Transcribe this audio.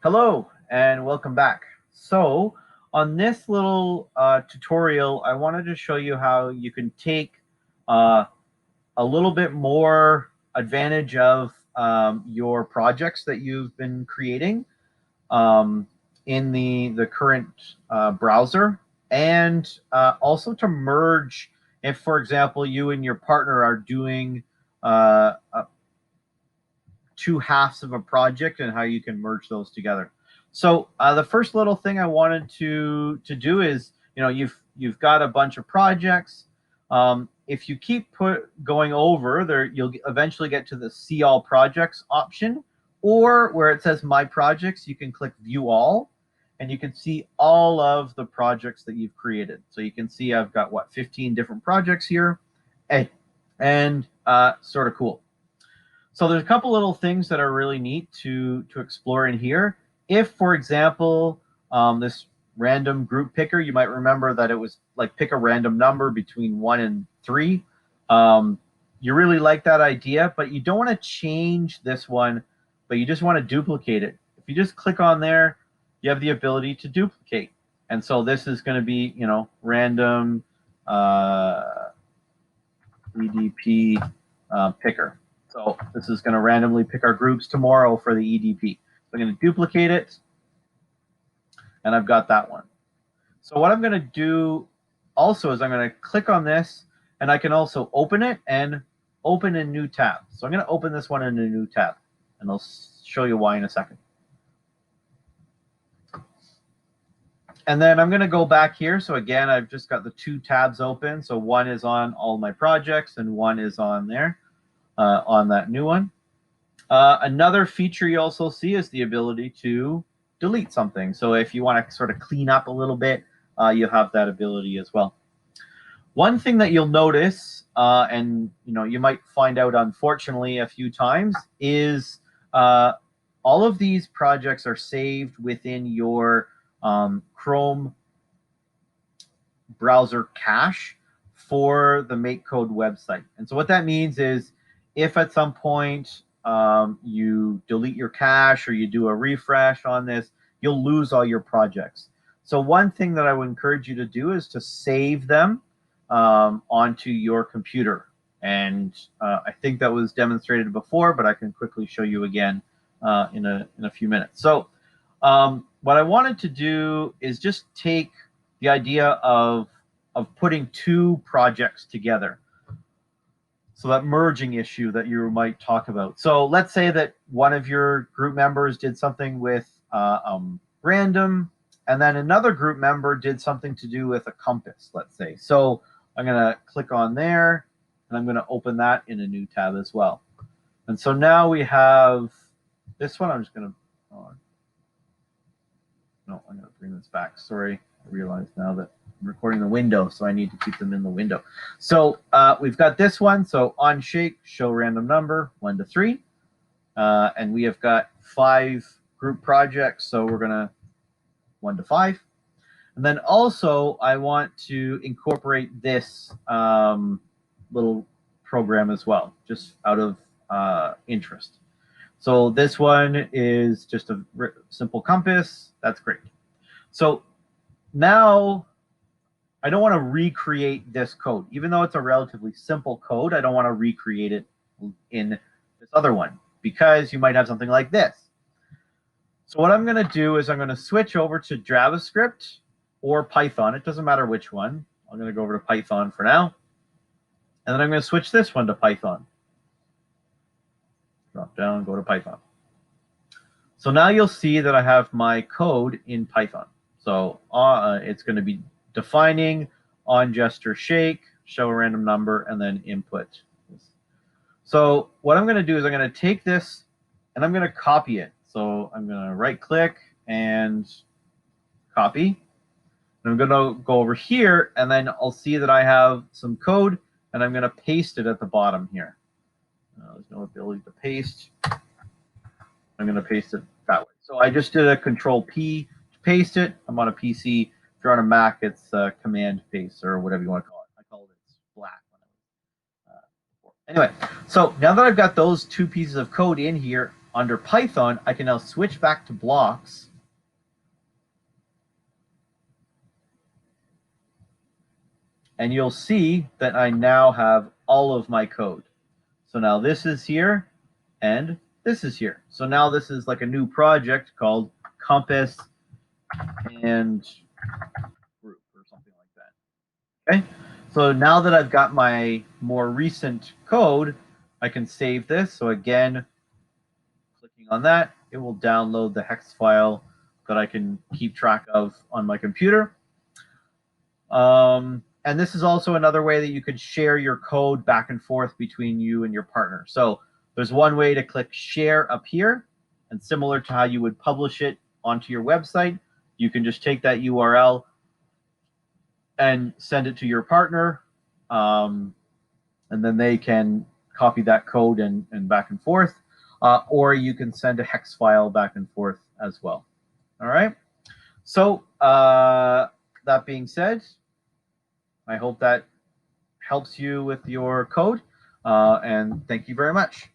Hello and welcome back. So on this little tutorial, I wanted to show you how you can take uh, a little bit more advantage of your projects that you've been creating um, in the current browser, and also to merge if, for example, you and your partner are doing two halves of a project and how you can merge those together. So the first little thing I wanted to do is, you've got a bunch of projects. If you keep going over there, you'll eventually get to the See All Projects option, or where it says My Projects, you can click View All, and you can see all of the projects that you've created. So you can see I've got 15 different projects here, and sort of cool. So there's a couple little things that are really neat to explore in here. If, for example, this random group picker, you might remember that it was like pick a random number between 1 and 3. You really like that idea, but you don't want to change this one, but you just want to duplicate it. If you just click on there, you have the ability to duplicate. And so this is going to be, random EDP picker. So this is going to randomly pick our groups tomorrow for the EDP. So I'm going to duplicate it, and I've got that one. So what I'm going to do also is I'm going to click on this, and I can also open it and open a new tab. So I'm going to open this one in a new tab, and I'll show you why in a second. And then I'm going to go back here. So again, I've just got the two tabs open. So one is on all my projects, and one is on there. On that new one. Another feature you also see is the ability to delete something. So if you want to sort of clean up a little bit, you have that ability as well. One thing that you'll notice, and you might find out unfortunately a few times, is all of these projects are saved within your Chrome browser cache for the MakeCode website. And so what that means is, if at some point you delete your cache or you do a refresh on this, you'll lose all your projects. So one thing that I would encourage you to do is to save them onto your computer. And I think that was demonstrated before, but I can quickly show you again in a few minutes. So what I wanted to do is just take the idea of putting two projects together. So that merging issue that you might talk about. So let's say that one of your group members did something with random, and then another group member did something to do with a compass, let's say. So I'm going to click on there, and I'm going to open that in a new tab as well. And so now we have this one. I'm just going to, no, I'm going to bring this back. Sorry, I realize now that I'm recording the window, so I need to keep them in the window. So we've got this one. So on shake, show random number 1 to 3. And we have got 5 group projects. So we're going to 1 to 5. And then also I want to incorporate this little program as well, just out of interest. So this one is just a simple compass. That's great. So now I don't want to recreate this code. Even though it's a relatively simple code, I don't want to recreate it in this other one, because you might have something like this. So what I'm going to do is I'm going to switch over to JavaScript or Python. It doesn't matter which one. I'm going to go over to Python for now. And then I'm going to switch this one to Python. Drop down, go to Python. So now you'll see that I have my code in Python. So it's going to be defining on gesture shake, show a random number, and then input. So what I'm going to do is I'm going to take this and I'm going to copy it. So I'm going to right click and copy. And I'm going to go over here, and then I'll see that I have some code, and I'm going to paste it at the bottom here. There's no ability to paste. I'm going to paste it that way. So I just did a Control P to paste it. I'm on a PC. If you're on a Mac, it's Command Paste or whatever you want to call it. I called it black when I was before. Anyway, so now that I've got those two pieces of code in here, under Python, I can now switch back to blocks. And you'll see that I now have all of my code. So now this is here and this is here. So now this is like a new project called Compass and Group or something like that. Okay. So now that I've got my more recent code, I can save this. So again, clicking on that, it will download the hex file that I can keep track of on my computer. And this is also another way that you could share your code back and forth between you and your partner. So there's one way to click share up here, and similar to how you would publish it onto your website, you can just take that URL and send it to your partner, and then they can copy that code and back and forth, or you can send a hex file back and forth as well. All right. So that being said, I hope that helps you with your code, and thank you very much.